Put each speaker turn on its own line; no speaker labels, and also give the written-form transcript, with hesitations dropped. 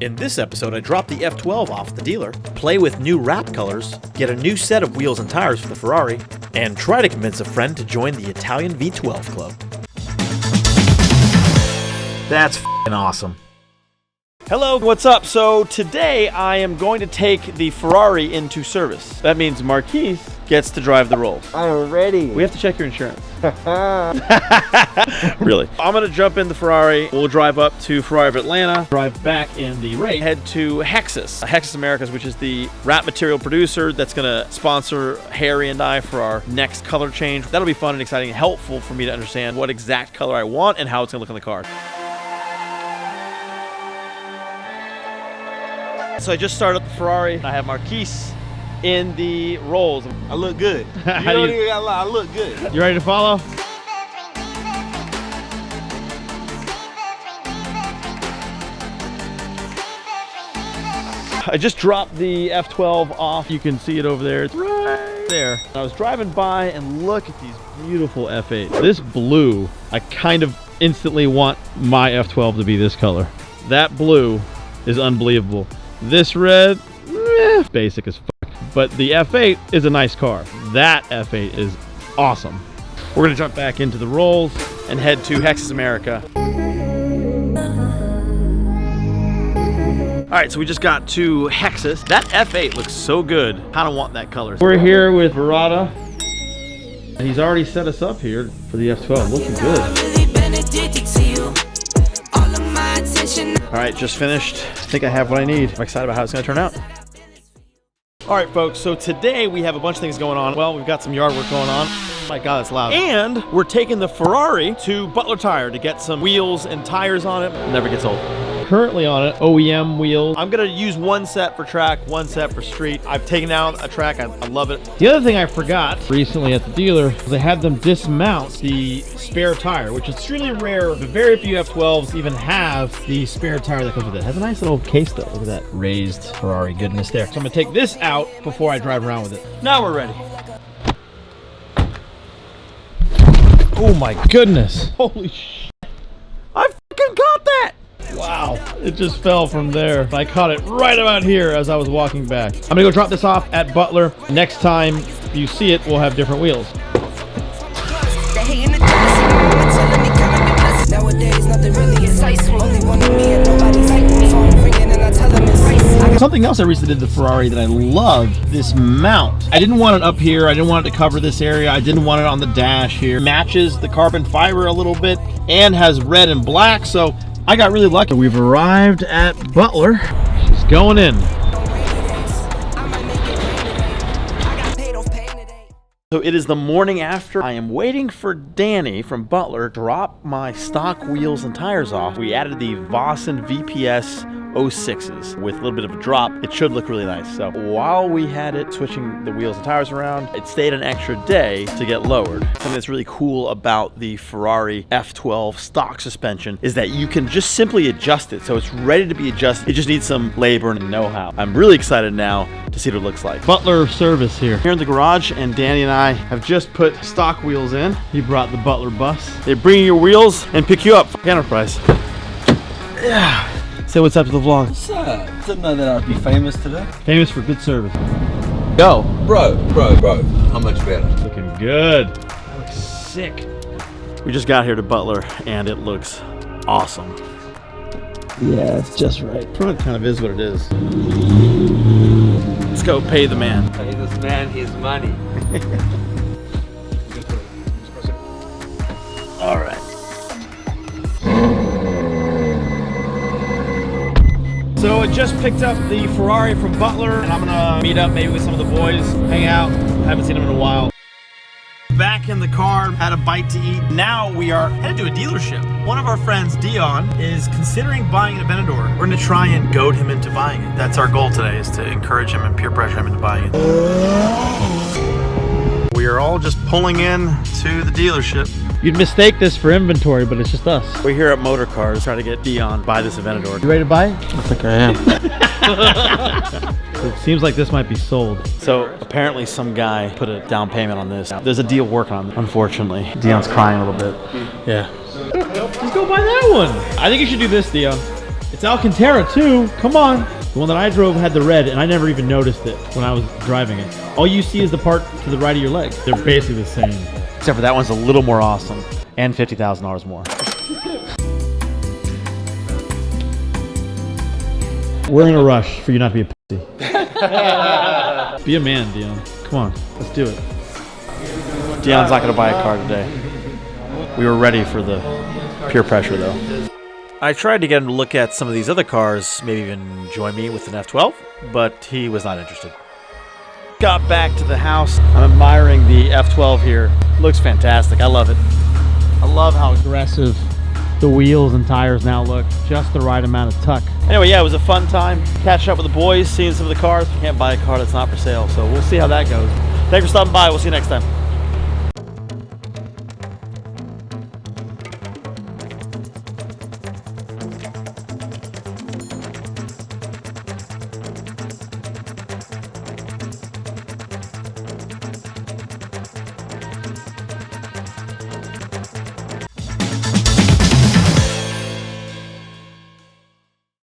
In this episode, I dropped the F12 off the dealer, play with new wrap colors, get a new set of wheels and tires for the Ferrari, and try to convince a friend to join the Italian V12 club. That's f***ing awesome. Hello, what's up? So today I am going to take the Ferrari into service. That means Marquise gets to drive the Rolls.
I am ready.
We have to check your insurance. Really. I'm going to jump in the Ferrari. We'll drive up to Ferrari of Atlanta, drive back in the Ray, head to Hexus Americas, which is the wrap material producer that's going to sponsor Harry and I for our next color change. That'll be fun and exciting and helpful for me to understand what exact color I want and how it's going to look on the car. So I just started up the Ferrari. I have Marquise in the Rolls.
I look good. You don't even gotta lie, I look good.
You ready to follow? I just dropped the F12 off. You can see it over there. It's right there. I was driving by and look at these beautiful F8. This blue, I kind of instantly want my F12 to be this color. That blue is unbelievable. This red, basic as fuck. But the F8 is a nice car. That F8 is awesome. We're gonna jump back into the Rolls and head to Hexus America. All right, so we just got to Hexus. That F8 looks so good. Kind of want that color. We're here with Verada. He's already set us up here for the F12. Looking good. All right, just finished. I think I have what I need. I'm excited about how it's gonna turn out. All right, folks, so today we have a bunch of things going on. Well, we've got some yard work going on. Oh my God, it's loud. And we're taking the Ferrari to Butler Tire to get some wheels and tires on it. Never gets old. Currently on it, OEM wheels. I'm gonna use one set for track, one set for street. I've taken out a track, I love it. The other thing I forgot recently at the dealer was I had them dismount the spare tire, which is extremely rare, but very few F12s even have the spare tire that comes with it. It has a nice little case though. Look at that raised Ferrari goodness there. So I'm gonna take this out before I drive around with it. Now we're ready. Oh my goodness. Holy shit. I fucking got that! Wow, it just fell from there. I caught it right about here as I was walking back. I'm gonna go drop this off at Butler. Next time you see it, we'll have different wheels. Something else I recently did to the Ferrari that I love, this mount. I didn't want it up here. I didn't want it to cover this area. I didn't want it on the dash here. Matches the carbon fiber a little bit and has red and black, so I got really lucky. We've arrived at Butler. She's going in. So it is the morning after. I am waiting for Danny from Butler to drop my stock wheels and tires off. We added the Vossen VPS 06s with a little bit of a drop. It should look really nice. So while we had it switching the wheels and tires around, it stayed an extra day to get lowered. Something that's really cool about the Ferrari F12 stock suspension is that you can just simply adjust it. So it's ready to be adjusted. It just needs some labor and know-how. I'm really excited now to see what it looks like. Butler Service here in the garage, and Danny and I have just put stock wheels in. He brought the Butler bus. They bring your wheels and pick you up. Enterprise. Yeah. Say what's up to the vlog.
What's up? Didn't know that I'd be famous today.
Famous for good service. Go.
Bro. How much better?
Looking good. That looks sick. We just got here to Butler and it looks awesome.
Yeah, it's just right.
It kind of is what it is. Let's go pay the man.
Pay this man his money.
All right. So I just picked up the Ferrari from Butler and I'm gonna meet up maybe with some of the boys, hang out. Haven't seen them in a while. Back in the car, had a bite to eat. Now we are headed to a dealership. One of our friends, Dion, is considering buying an Aventador. We're gonna try and goad him into buying it. That's our goal today, is to encourage him and peer pressure him into buying it. We are all just pulling in to the dealership. You'd mistake this for inventory, but it's just us. We're here at Motor Cars trying to get Dion to buy this Aventador. You ready to buy it? I think I am. It seems like this might be sold. So apparently some guy put a down payment on this. There's a deal working on it, unfortunately. Dion's crying a little bit. Yeah. Just go buy that one. I think you should do this, Dion.
It's Alcantara too. Come on. The one that I drove had the red, and I never even noticed it when I was driving it. All you see is the part to the right of your leg. They're basically the same.
Except for that one's a little more awesome and $50,000 more.
We're in a rush for you not to be a pussy. Be a man, Dion. Come on, let's do it.
Dion's not going to buy a car today. We were ready for the peer pressure, though. I tried to get him to look at some of these other cars, maybe even join me with an F12, but he was not interested. Got back to the house. I'm admiring the F12 here. Looks fantastic. I love it.
I love how aggressive the wheels and tires now look. Just the right amount of tuck.
Anyway, yeah, it was a fun time. Catching up with the boys, seeing some of the cars. You can't buy a car that's not for sale, so we'll see how that goes. Thanks for stopping by. We'll see you next time.